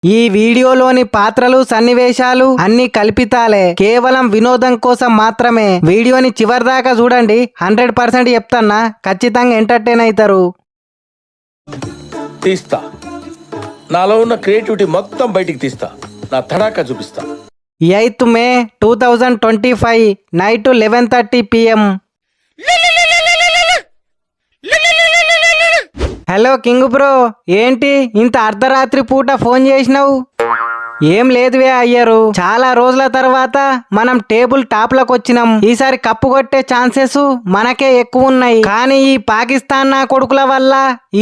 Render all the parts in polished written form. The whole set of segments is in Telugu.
ఈ వీడియోలోని పాత్రలు సన్నివేశాలు అన్ని కల్పితాలే, కేవలం వినోదం కోసం మాత్రమే. వీడియోని చివరిదాకా చూడండి. 100% చెప్తాన్నా, ఖచ్చితంగా ఎంటర్టైన్ అవుతారు. తీస్తా, నాలో ఉన్న క్రియేటివిటీ మొత్తం బయటికి తీస్తా, నా తడాకా చూపిస్తా. 8th May 2025 night 11:30 PM. Hello king bro, ఏంటి ఇంత అర్ధరాత్రి పూట ఫోన్ చేసినావు? ఏం లేదువే అయ్యారు, చాలా రోజుల తర్వాత మనం టేబుల్ టాప్ లకు వచ్చినాం. ఈసారి కప్పు కొట్టే ఛాన్సెస్ మనకే ఎక్కువ ఉన్నాయి. కానీ ఈ పాకిస్తాన్ నా కొడుకుల వల్ల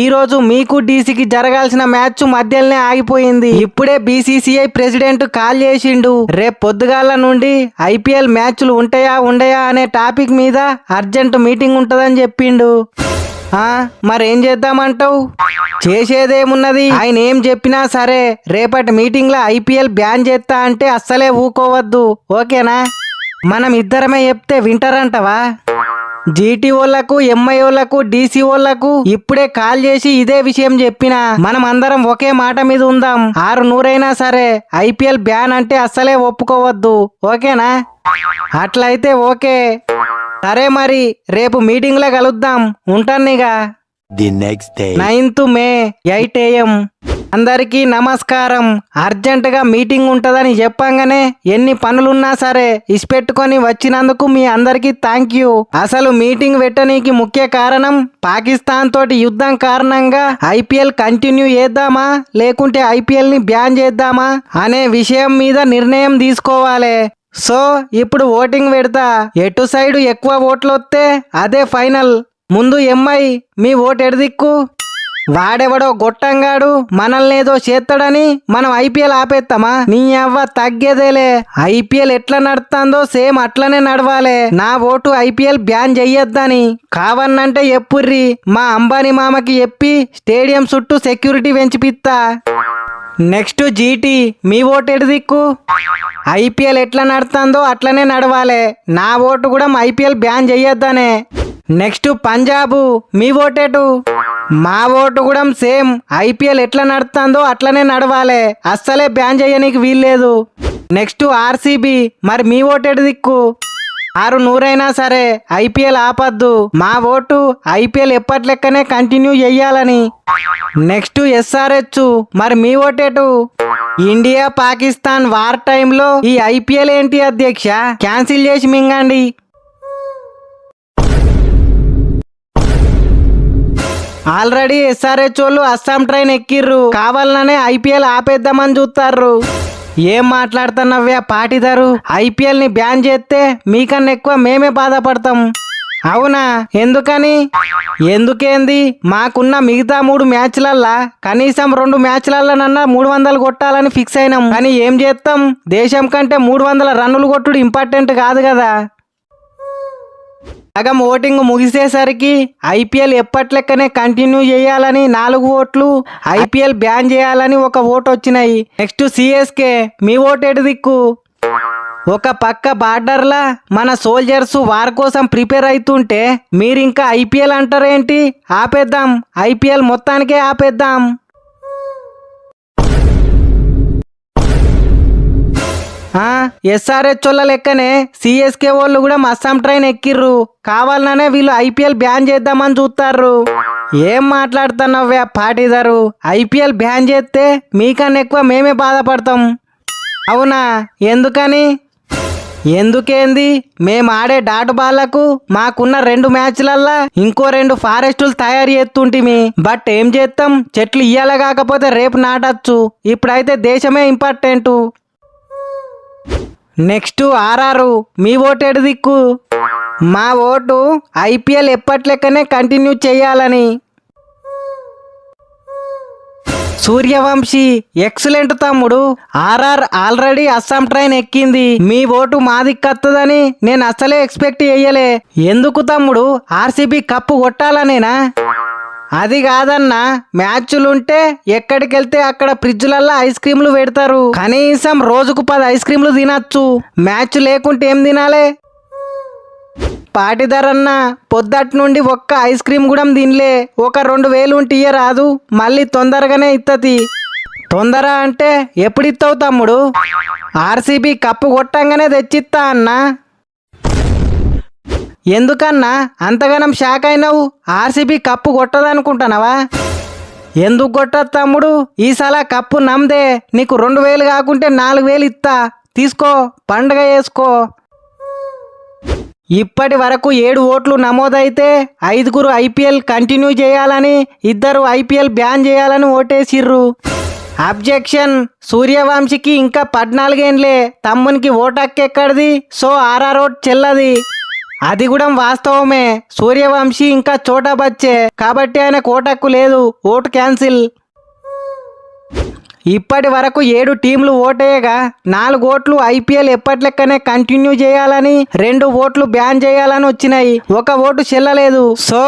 ఈ రోజు మీకు డీసీకి జరగాల్సిన మ్యాచ్ మధ్యలోనే ఆగిపోయింది. ఇప్పుడే బీసీసీఐ ప్రెసిడెంట్ కాల్ చేసిండు. రేపు పొద్దుగాల నుండి ఐపీఎల్ మ్యాచ్లు ఉంటాయా ఉండయా అనే టాపిక్ మీద అర్జెంట్ మీటింగ్ ఉంటదని చెప్పిండు. మరేం చేద్దామంటావు? చేసేదేమున్నది, ఆయన ఏం చెప్పినా సరే రేపటి మీటింగ్ లో ఐపీఎల్ బ్యాన్ చేస్తా అంటే అస్సలే ఊకోవద్దు, ఓకేనా? మనం ఇద్దరమే చెప్తే వింటారంటవా? జీటీ వాళ్ళకు, ఎంఐ వాళ్ళకు, డీసీ వాళ్ళకు ఇప్పుడే కాల్ చేసి ఇదే విషయం చెప్పినా మనం అందరం ఒకే మాట మీద ఉందాం. 600 సరే ఐపీఎల్ బ్యాన్ అంటే అస్సలే ఒప్పుకోవద్దు, ఓకేనా? అట్లయితే ఓకే. సరే మరి రేపు మీటింగ్ లో కలుద్దాం, ఉంటానిగా. The next day. 9th May 8 AM. అందరికీ నమస్కారం. అర్జెంట్ గా మీటింగ్ ఉంటదని చెప్పంగానే ఎన్ని పనులున్నా సరే ఇసిపెట్టుకొని వచ్చినందుకు మీ అందరికీ థ్యాంక్ యూ. అసలు మీటింగ్ పెట్టనీకి ముఖ్య కారణం పాకిస్తాన్ తోటి యుద్ధం కారణంగా ఐపీఎల్ కంటిన్యూ చేద్దామా లేకుంటే ఐపీఎల్ ని బ్యాన్ చేద్దామా అనే విషయం మీద నిర్ణయం తీసుకోవాలి. సో ఇప్పుడు ఓటింగ్ పెడతా. ఎటు సైడ్ ఎక్కువ ఓట్లు వస్తే అదే ఫైనల్. ముందు ఎంఐ, మీ ఓటు ఎడదిక్కు? వాడెవడో గొట్టంగాడు మనల్నేదో చేస్తాడని మనం ఐపీఎల్ ఆపేస్తామా? నీ అవ్వ తగ్గేదేలే. ఐపీఎల్ ఎట్లా నడుస్తుందో సేమ్ అట్లనే నడవాలి. నా ఓటు ఐపీఎల్ బ్యాన్ చెయ్యొద్దని. కావన్నంటే ఎప్పుర్రి, మా అంబానీ మామకి చెప్పి స్టేడియం చుట్టూ సెక్యూరిటీ పెంచిపిత్తా. నెక్స్ట్ జీటీ, మీ ఓటు ఎడదిక్కు? ఐపీఎల్ ఎట్లా నడుతుందో అట్లనే నడవాలి. నా ఓటు కూడా ఐపీఎల్ బ్యాన్ చెయ్యొద్దనే. నెక్స్ట్ పంజాబు, మీ ఓటేటు? మా ఓటు కూడా సేమ్, ఐపీఎల్ ఎట్లా నడుతుందో అట్లనే నడవాలి, అస్సలే బ్యాన్ చేయనీకి వీల్లేదు. నెక్స్ట్ ఆర్సీబీ, మరి మీ ఓటేటు దిక్కు? 600 సరే ఐపీఎల్ ఆపద్దు. మా ఓటు ఐపీఎల్ ఎప్పటి లెక్కనే కంటిన్యూ చెయ్యాలని. నెక్స్ట్ ఎస్ఆర్హెచ్, మరి మీ ఓటేటు? ఇండియా పాకిస్తాన్ వార్ టైంలో ఈ ఐపీఎల్ ఏంటి అధ్యక్ష, క్యాన్సిల్ చేసి మింగండి. ఆల్రెడీ ఎస్ఆర్హెచ్ వాళ్ళు అస్సాం ట్రైన్ ఎక్కిర్రు, కావాలనే ఐపీఎల్ ఆపేద్దామని చూస్తారు. ఏం మాట్లాడుతున్నావ్యా పాటిదారు? ఐపీఎల్ ని బ్యాన్ చేస్తే మీకన్నా ఎక్కువ మేమే బాధపడతాం. అవునా? ఎందుకని? ఎందుకేంది, మాకున్న మిగతా 3 మ్యాచ్లల్లా కనీసం 2 మ్యాచ్లల్లనన్నా 300 కొట్టాలని ఫిక్స్ అయినాం. కానీ ఏం చేస్తాం, దేశం కంటే 300 రన్నులు కొట్టుడు ఇంపార్టెంట్ కాదు కదా. సగం ఓటింగ్ ముగిసేసరికి ఐపీఎల్ ఎప్పటి లెక్కనే కంటిన్యూ చేయాలని 4 ఓట్లు, ఐపీఎల్ బ్యాన్ చేయాలని 1 ఓటు వచ్చినాయి. నెక్స్ట్ సిఎస్కే, మీ ఓటు ఎటు దిక్కు? ఒక పక్క బార్డర్లా మన సోల్జర్స్ వార్ కోసం ప్రిపేర్ అవుతుంటే మీరింకా ఐపీఎల్ అంటారేంటి? ఆపేద్దాం, ఐపీఎల్ మొత్తానికే ఆపేద్దాం. ఎస్ఆర్హెచ్ వాళ్ళ లెక్కనే సిఎస్కే వాళ్ళు కూడా అస్సాం ట్రైన్ ఎక్కిర్రు, కావాలనే వీళ్ళు ఐపీఎల్ బ్యాన్ చేద్దామని చూస్తారు. ఏం మాట్లాడుతున్నావ్యా పాటిదారు? ఐపీఎల్ బ్యాన్ చేస్తే మీకన్నా ఎక్కువ మేమే బాధపడతాం. అవునా? ఎందుకని? ఎందుకేంది, మేము ఆడే డాట్ బాళ్లకు మాకున్న 2 మ్యాచ్లల్లా ఇంకో 2 ఫారెస్టులు తయారు చేస్తుంటిమి. బట్ ఏం చేస్తాం, చెట్లు ఇయ్యాల కాకపోతే రేపు నాటచ్చు. ఇప్పుడైతే దేశమే ఇంపార్టెంట్. నెక్స్ట్ ఆర్ఆర్, మీ ఓటు ఎడు దిక్కు? మా ఓటు ఐపీఎల్ ఎప్పటి లెక్కనే కంటిన్యూ చేయాలని. సూర్యవంశీ, ఎక్సలెంట్ తమ్ముడు. ఆర్ఆర్ ఆల్రెడీ అస్సాం ట్రైన్ ఎక్కింది, మీ ఓటు మాది కత్తదని నేను అస్సలే ఎక్స్పెక్ట్ చెయ్యలే. ఎందుకు తమ్ముడు, ఆర్సీబీ కప్పు కొట్టాలనేనా? అది కాదన్నా, మ్యాచ్లుంటే ఎక్కడికెళ్తే అక్కడ ఫ్రిడ్జ్లల్లో ఐస్ క్రీమ్లు పెడతారు. కనీసం రోజుకు 10 ఐస్ క్రీమ్లు తినచ్చు. మ్యాచ్ లేకుంటే ఏం తినాలే? పాటిధరన్న పొద్దటి నుండి ఒక్క ఐస్ క్రీమ్ కూడా తినలే. ఒక 2000 ఉంటే ఇయ్య రాదు, మళ్ళీ తొందరగానే ఇత్తది. తొందర అంటే ఎప్పుడిస్తావు తమ్ముడు? ఆర్సీబీ కప్పు కొట్టంగానే తెచ్చిస్తా అన్నా. ఎందుకన్నా అంతగానం షాక్ అయినావు? ఆర్సీబీ కప్పు కొట్టదనుకుంటున్నావా? ఎందుకు కొట్టదు తమ్ముడు? ఈసారి కప్పు నమ్మదే. నీకు 2000 కాకుంటే 4000 ఇస్తా, తీసుకో, పండగ చేసుకో. ఇప్పటి వరకు 7 ఓట్లు నమోదైతే 5గురు ఐపీఎల్ కంటిన్యూ చేయాలని, 2 ఐపీఎల్ బ్యాన్ చేయాలని ఓటేసిర్రు. అబ్జెక్షన్, సూర్యవంశీకి ఇంకా 14 ఏండ్లే, తమ్మునికి ఓటక్కెక్కడిది? సో ఆర్ఆర్ ఓట్ చెల్లది. అది కూడా వాస్తవమే. సూర్యవంశీ ఇంకా చోటా బచ్చే కాబట్టి ఆయనకు ఓటక్కు లేదు, ఓటు క్యాన్సిల్. ఇప్పటి వరకు 7 టీంలు ఓటేయగా 4 ఓట్లు ఐపీఎల్ ఎప్పట్లెక్కనే కంటిన్యూ చేయాలని, 2 ఓట్లు బ్యాన్ చేయాలని వచ్చినాయి. 1 ఓటు చెల్లలేదు. సో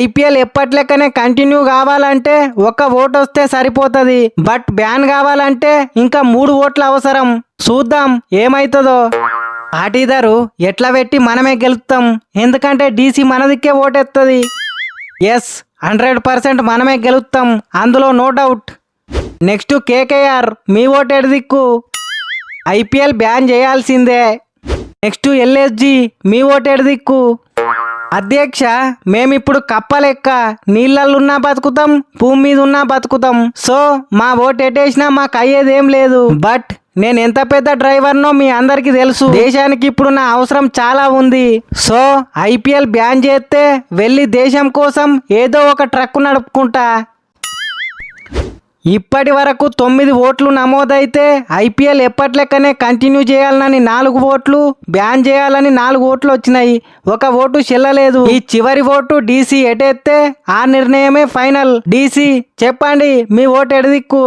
ఐపీఎల్ ఎప్పట్లెక్కనే కంటిన్యూ కావాలంటే 1 ఓటు వస్తే సరిపోతుంది. బట్ బ్యాన్ కావాలంటే ఇంకా 3 ఓట్లు అవసరం. చూద్దాం ఏమైతుందో. పాటీదారు ఎట్లా పెట్టి మనమే గెలుస్తాం, ఎందుకంటే డీసీ మనదిక్కే ఓటెత్తది. ఎస్, 100% మనమే గెలుస్తాం, అందులో నో డౌట్. నెక్స్ట్ కేకేఆర్, మీ ఓటేడు దిక్కు? ఐపీఎల్ బ్యాన్ చేయాల్సిందే. నెక్స్ట్ ఎల్ఎస్జి, మీ ఓటేడు దిక్కు? అధ్యక్ష, మేమిప్పుడు కప్పలెక్క నీళ్ళల్లున్నా బతుకుతాం, భూమి మీద ఉన్నా బతుకుతాం. సో మా ఓటు ఎట్టేసినా మాకు అయ్యేదేం లేదు. బట్ నేను ఎంత పెద్ద డ్రైవర్నో మీ అందరికీ తెలుసు. దేశానికి ఇప్పుడు నా అవసరం చాలా ఉంది. సో ఐపీఎల్ బ్యాన్ చేస్తే వెళ్ళి దేశం కోసం ఏదో ఒక ట్రక్ నడుపుకుంటా. ఇప్పటి వరకు 9 ఓట్లు నమోదైతే ఐపీఎల్ ఎప్పట్లెక్కనే కంటిన్యూ చేయాలని 4 ఓట్లు, బ్యాన్ చేయాలని 4 ఓట్లు వచ్చినాయి. 1 ఓటు చెల్లలేదు. ఈ చివరి ఓటు డీసీ ఎటెత్తే ఆ నిర్ణయమే ఫైనల్. డీసీ చెప్పండి, మీ ఓటు ఎడదిక్కు?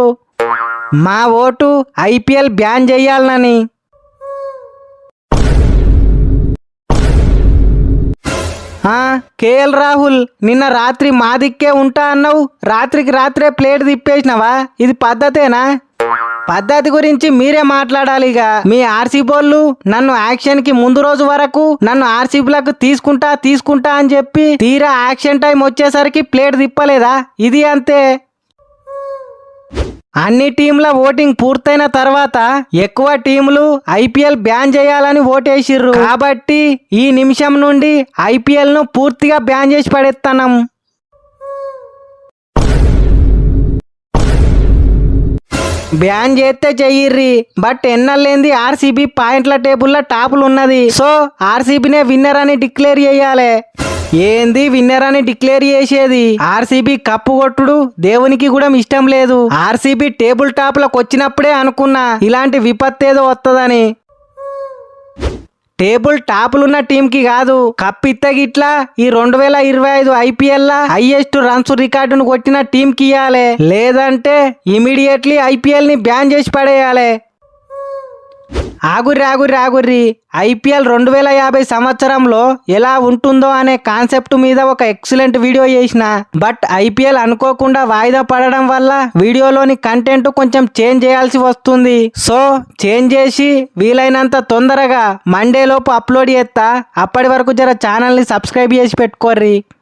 మా ఓటు ఐపీఎల్ బ్యాన్ చేయాలని. కేఎల్ రాహుల్, నిన్న రాత్రి మా దిక్కే ఉంటా అన్నావు, రాత్రికి రాత్రే ప్లేట్ తిప్పేసినావా? ఇది పద్ధతేనా? పద్ధతి గురించి మీరే మాట్లాడాలిగా. మీ ఆర్సీబోళ్ళు నన్ను యాక్షన్ కి ముందు రోజు వరకు నన్ను ఆర్సీబీలకు తీసుకుంటా అని చెప్పి తీరా యాక్షన్ టైం వచ్చేసరికి ప్లేట్ తిప్పలేదా? ఇది అంతే. అన్ని టీంల ఓటింగ్ పూర్తయిన తర్వాత ఎక్కువ టీంలు ఐపీఎల్ బ్యాన్ చేయాలని ఓటేసిర్రు. కాబట్టి ఈ నిమిషం నుండి ఐపీఎల్ ను పూర్తిగా బ్యాన్ చేసి పడేస్తున్నాం. బ్యాన్ చేస్తే చెయ్యిర్రి. బట్ ఎన్నలేంది ఆర్సీబీ పాయింట్ల టేబుల్లో టాపులు ఉన్నది. సో ఆర్సీబీనే విన్నర్ అని డిక్లేర్ చేయాలి. ఏంది విన్నర్ అని డిక్లేర్ చేసేది? ఆర్సీబీ కప్పు కొట్టుడు దేవునికి కూడా ఇష్టం లేదు. ఆర్సీబీ టేబుల్ టాప్ లకు వచ్చినప్పుడే అనుకున్నా ఇలాంటి విపత్తు ఏదో వస్తుందని. టేబుల్ టాపులున్న టీంకి కాదు, కప్ ఇత్తగిట్లా ఈ 2025 ఐపీఎల్ లా హైయెస్ట్ రన్స్ రికార్డును కొట్టిన టీంకి ఇయ్యాలి. లేదంటే ఇమీడియట్లీ ఐపీఎల్ ని బ్యాన్ చేసి పడేయాలి. ఆగుర్రి ఐపీఎల్ 2050 సంవత్సరంలో ఎలా ఉంటుందో అనే కాన్సెప్ట్ మీద ఒక ఎక్సలెంట్ వీడియో చేసిన. బట్ ఐపీఎల్ అనుకోకుండా వాయిదా పడడం వల్ల వీడియోలోని కంటెంట్ కొంచెం చేంజ్ చేయాల్సి వస్తుంది. సో చేంజ్ చేసి వీలైనంత తొందరగా మండే లోపు అప్లోడ్ చేస్తా. అప్పటి వరకు జర ఛానల్ని సబ్స్క్రైబ్ చేసి పెట్టుకోర్రి.